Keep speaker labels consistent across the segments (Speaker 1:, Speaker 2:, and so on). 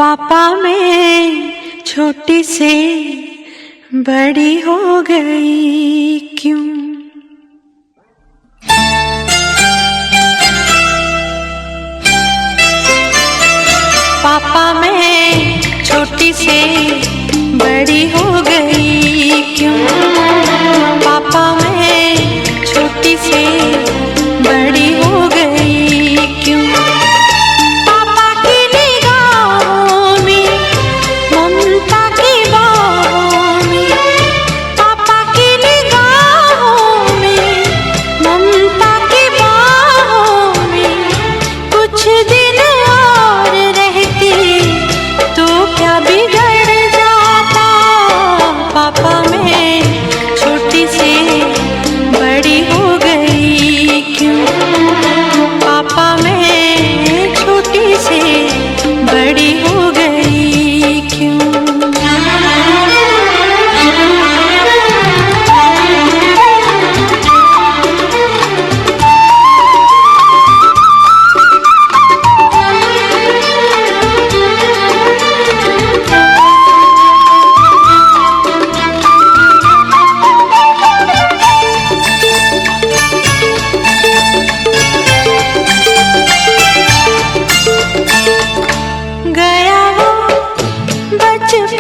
Speaker 1: पापा मैं छोटी से बड़ी हो गई क्यों? पापा मैं छोटी से बड़ी हो गई क्यों? पापा मैं छोटी से बड़ी हो गई क्यों? पापा की निगाहों में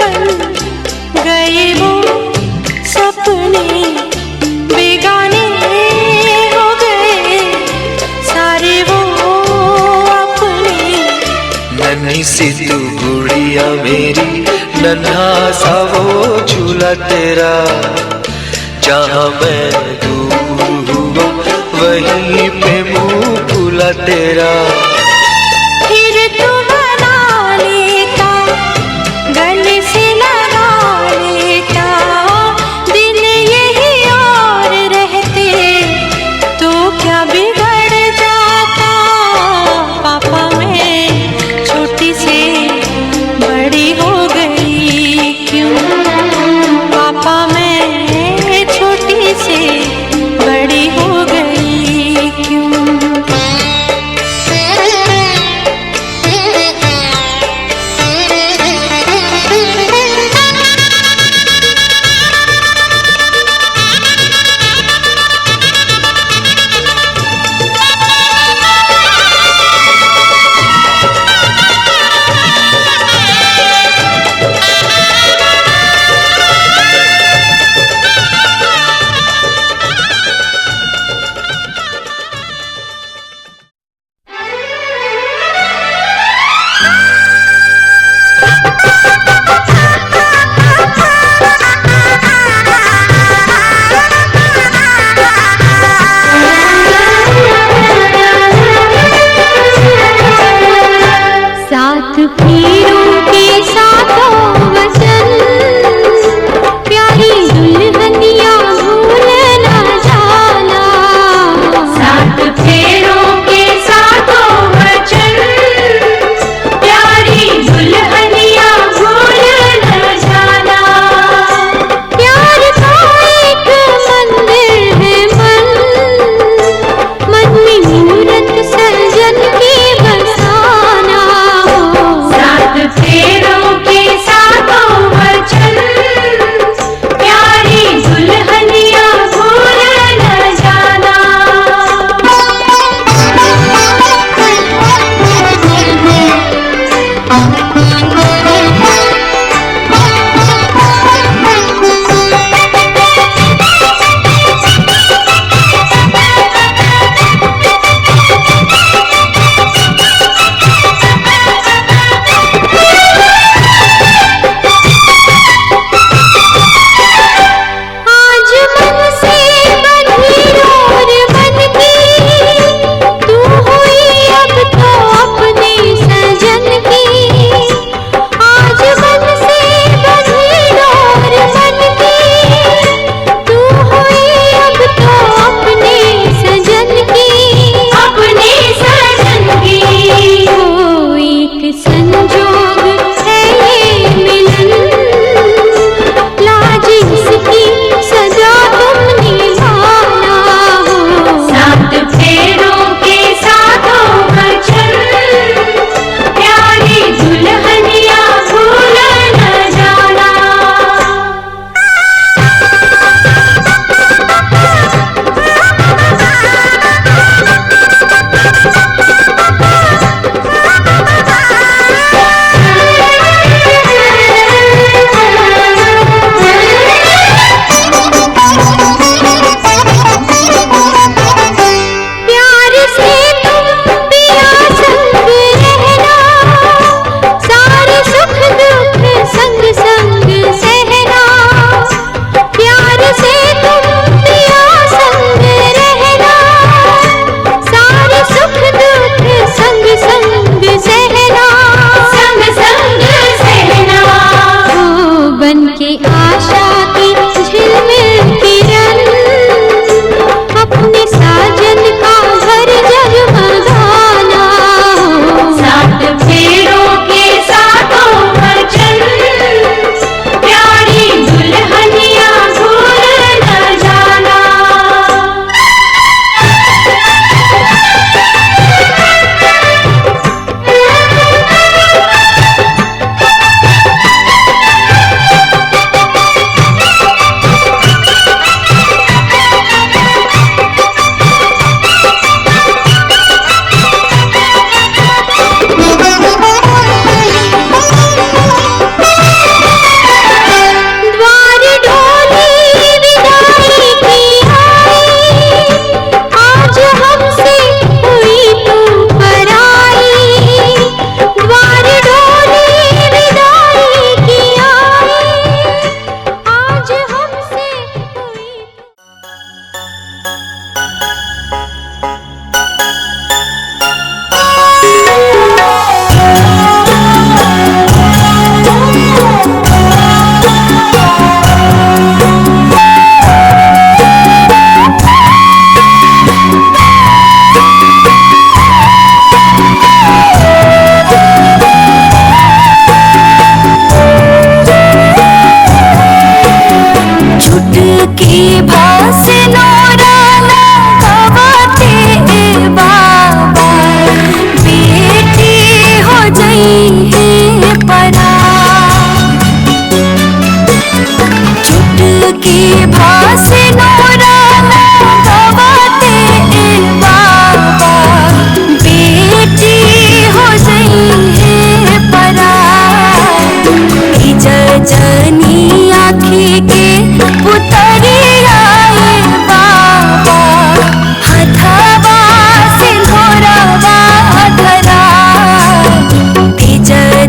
Speaker 1: बन गए वो सपने, बेगाने हो गए सारे वो अपने।
Speaker 2: नन्ही सी तू गुड़िया मेरी, नन्हा सा वो झूला तेरा, जहाँ मैं दूर हुआ वहीं पे मुँह खुला तेरा।
Speaker 1: फिर तू बना लेता, गले से लगा लेता, दिन यही और रहते तो क्या बिगड़ जाता। पापा मैं छोटी से बड़ी हो गई क्यों, पापा मैं छोटी से बड़ी हो गई क्यों। साथ पीरों के साथों वचन, प्यारी दुल्हनिया भूल ना जाना। साथ फेरों के साथों वचन, प्यारी दुल्हनिया भूल ना जाना। प्यार का एक मंदिर है मन, मन में मूरत सजन की बसाना। साथ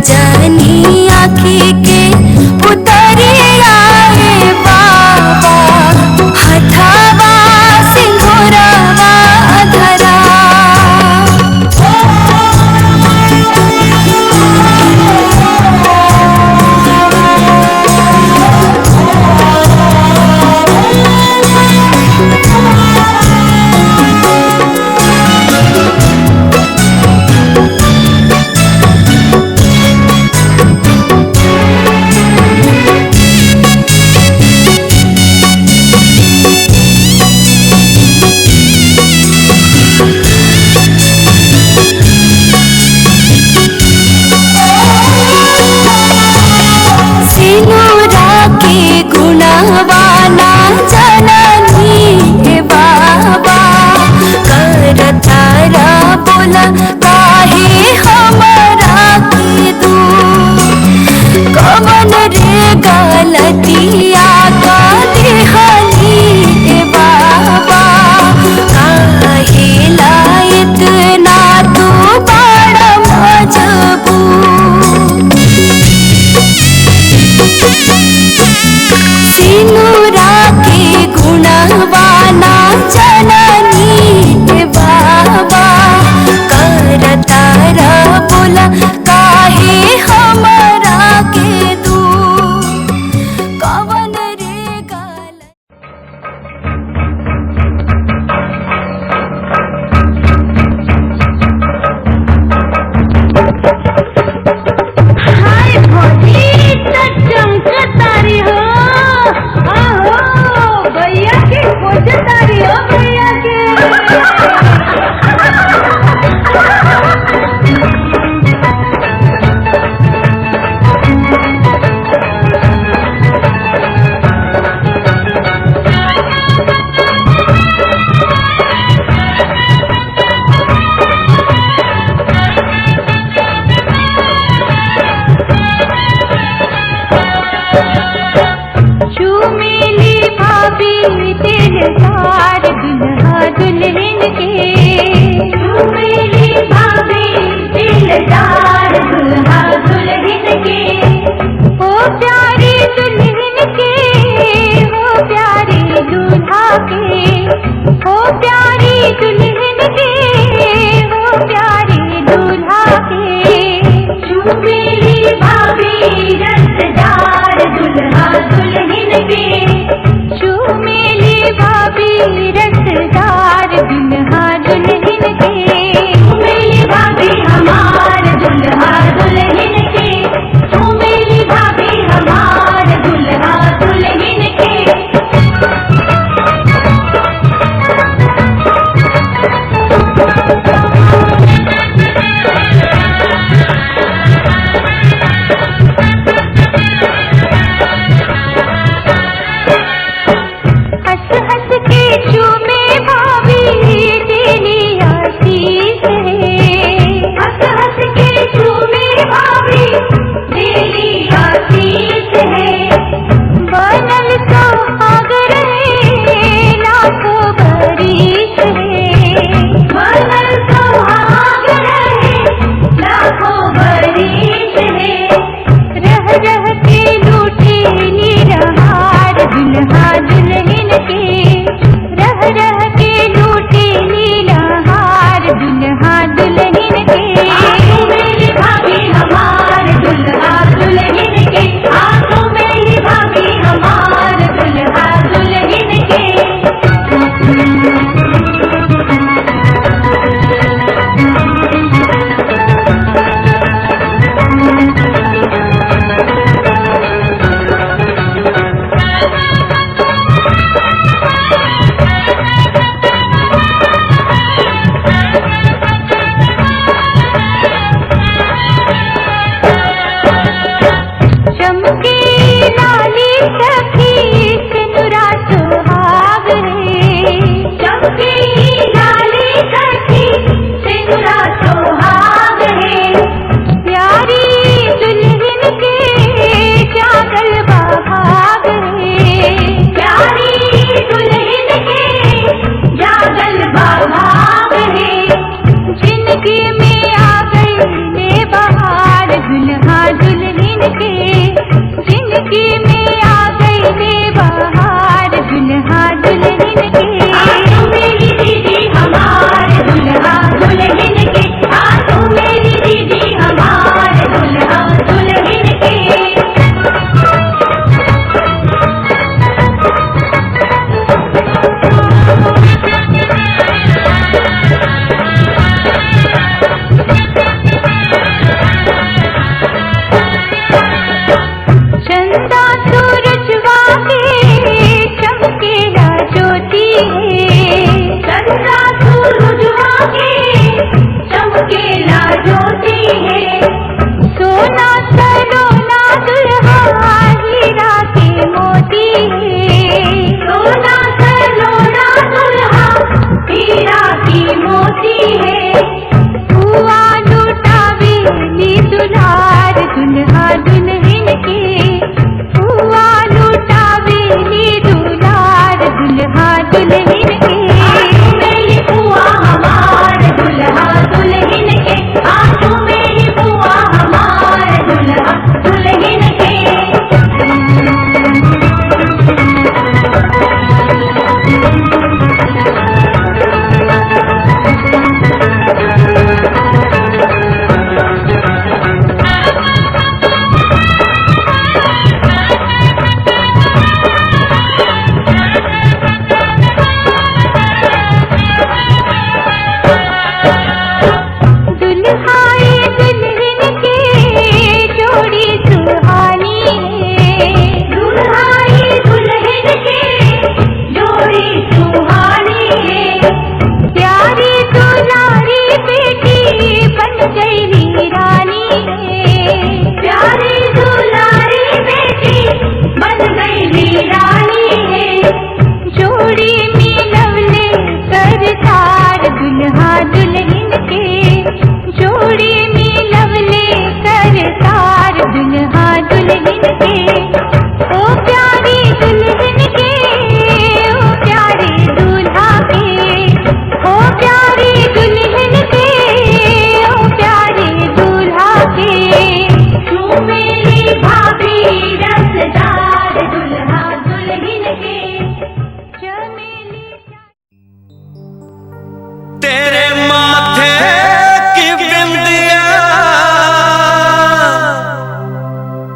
Speaker 1: जानी आँखी के उतरे आए बाबा, हथावा सिंदूरवा धरा। सिनुरा के गुणवाना जननी हे बाबा, करतारा बोला काहे हमरा के दू। कवन रे गलतिया का देहली हे बाबा, काहे ला इतना तू बड़ा मजबूर। सिनुरा के गुणवाना जननी हे बाबा, कर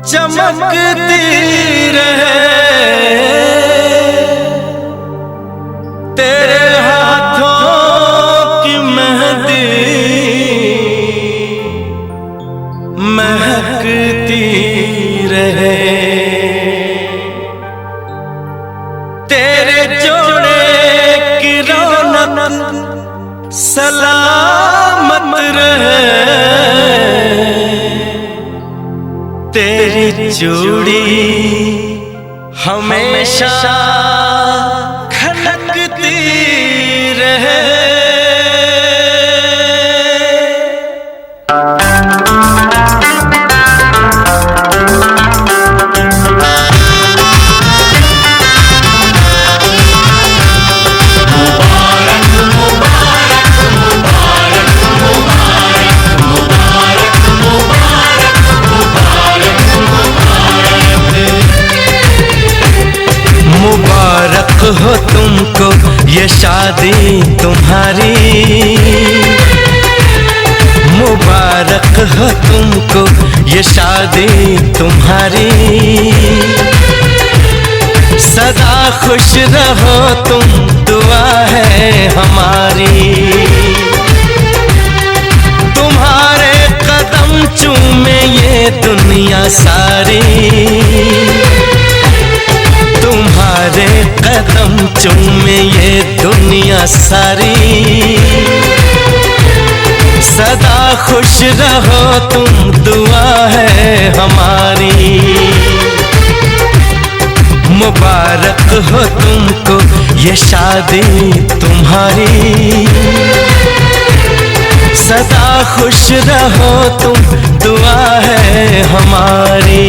Speaker 3: चमकती रहे तेरे हाथों की मेहंदी महकती रहे तेरे जोड़े की रौनक सलामत रहे तेरी चूड़ी हमेशा खनकती रहे। मुबारक हो तुमको ये शादी तुम्हारी, मुबारक हो तुमको ये शादी तुम्हारी। सदा खुश रहो तुम दुआ है हमारी। तुम्हारे कदम चूमे ये दुनिया सारी, तुम्हारे कदम चूमे ये दुनिया सारी। सदा खुश रहो तुम दुआ है हमारी। मुबारक हो तुमको ये शादी तुम्हारी। सदा खुश रहो तुम दुआ है हमारी।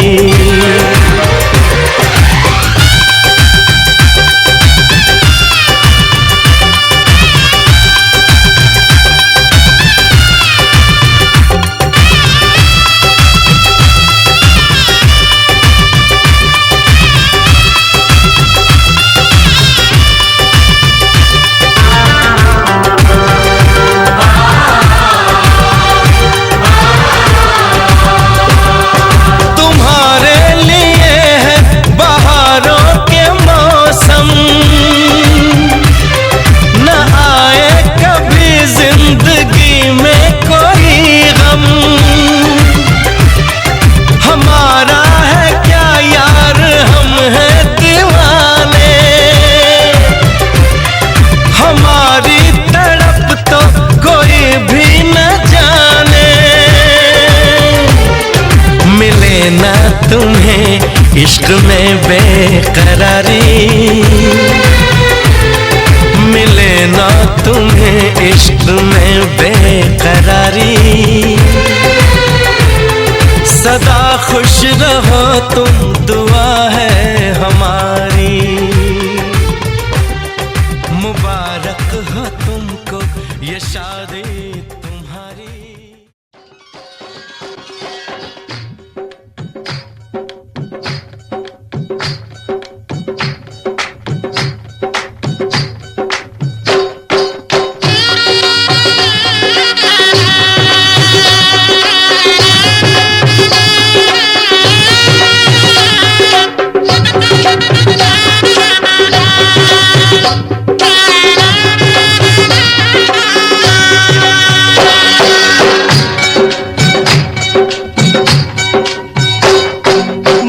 Speaker 3: तुम्हें इश्क में बेकरारी मिले ना, तुम्हें इश्क में बेकरारी। सदा खुश रहो तुम दुआ है हमारी। मुबारक हो तुमको ये शादी तुम्हारी।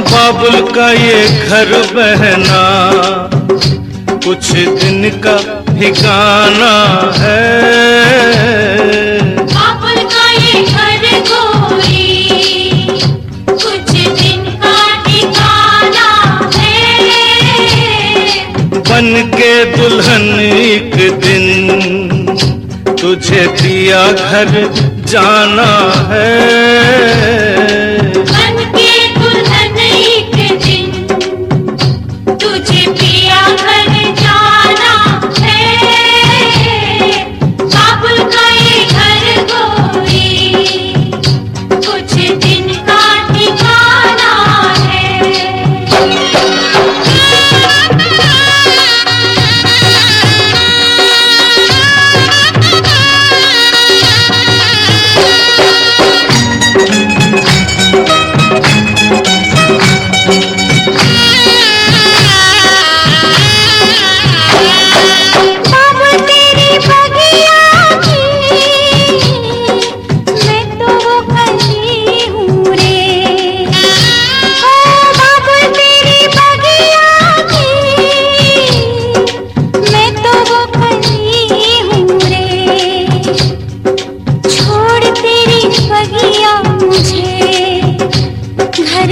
Speaker 3: बाबुल का ये घर बहना कुछ दिन का ठिकाना है।
Speaker 1: बाबुल का ये घर गोरी कुछ दिन का ठिकाना है।
Speaker 3: बन के दुल्हन एक दिन तुझे पिया घर जाना है।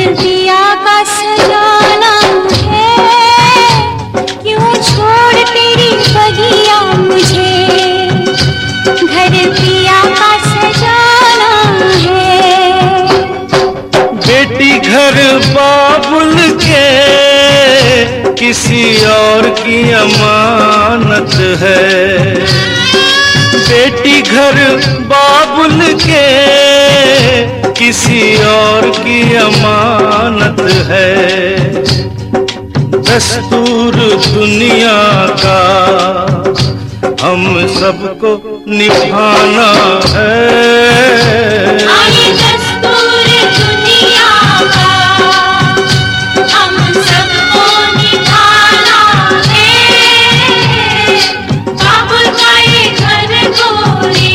Speaker 1: पिया का सजाना है, क्यों छोड़ तेरी बगिया मुझे, घर पिया का सजाना है।
Speaker 3: बेटी घर बाबुल के किसी और की अमानत है, बेटी घर बाबुल के किसी और की अमानत है। दस्तूर दुनिया का हम सबको निभाना है।
Speaker 1: आए दस्तूर दुनिया का हम सबको निभाना है। बाबुल का ये घर गोरी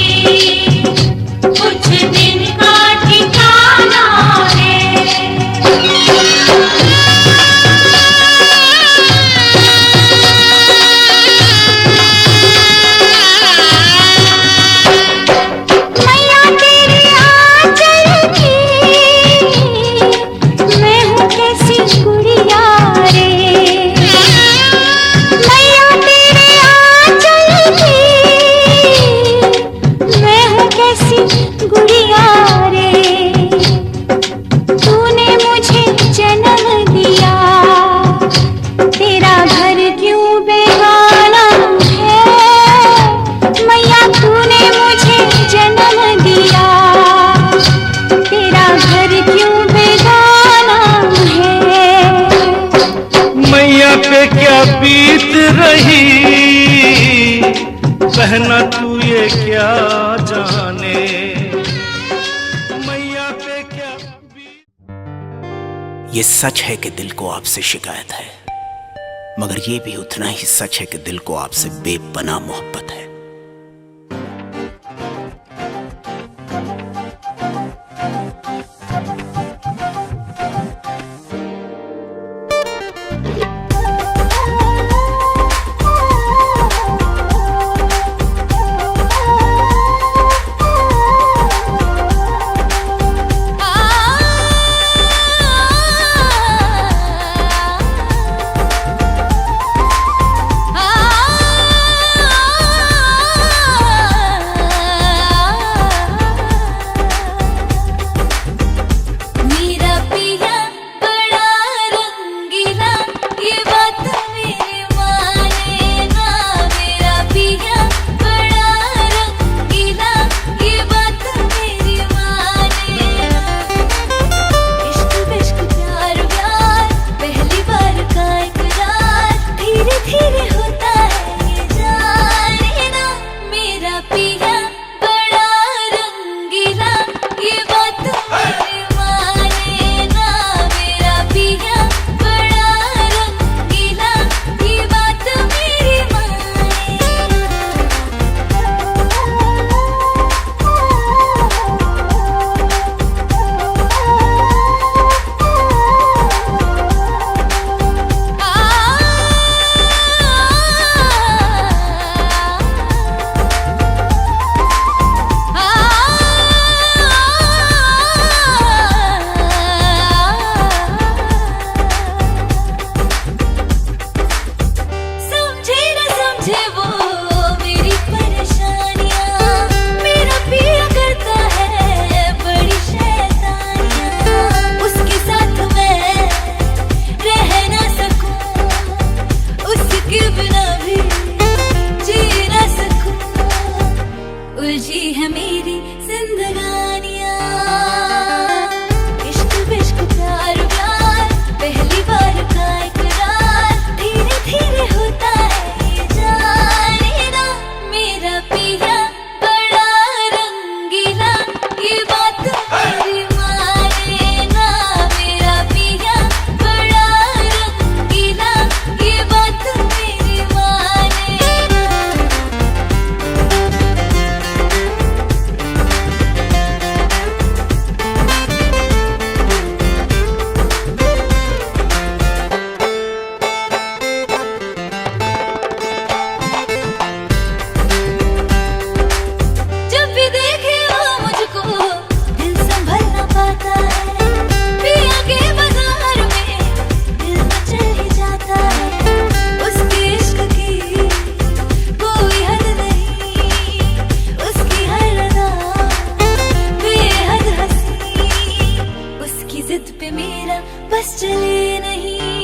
Speaker 1: कुछ दिन का ठिकाना है। मैया तेरे आंचल की मैं हूँ कैसी गुड़िया रे, मैया तेरे आंचल की मैं हूँ कैसी गुड़िया रे। तूने मुझे जन्म दिया, तेरा घर क्यों बेगाना है। मैया तूने मुझे जन्म दिया, तेरा घर क्यों बेगाना है।
Speaker 3: मैया पे क्या बीत रही बहना तू ये क्या जाने, मैया पे क्या
Speaker 4: ये सच है कि दिल को आपसे शिकायत है, मगर ये भी उतना ही सच है कि दिल को आपसे बेपनाह मोहब्बत है।
Speaker 1: बस चले नहीं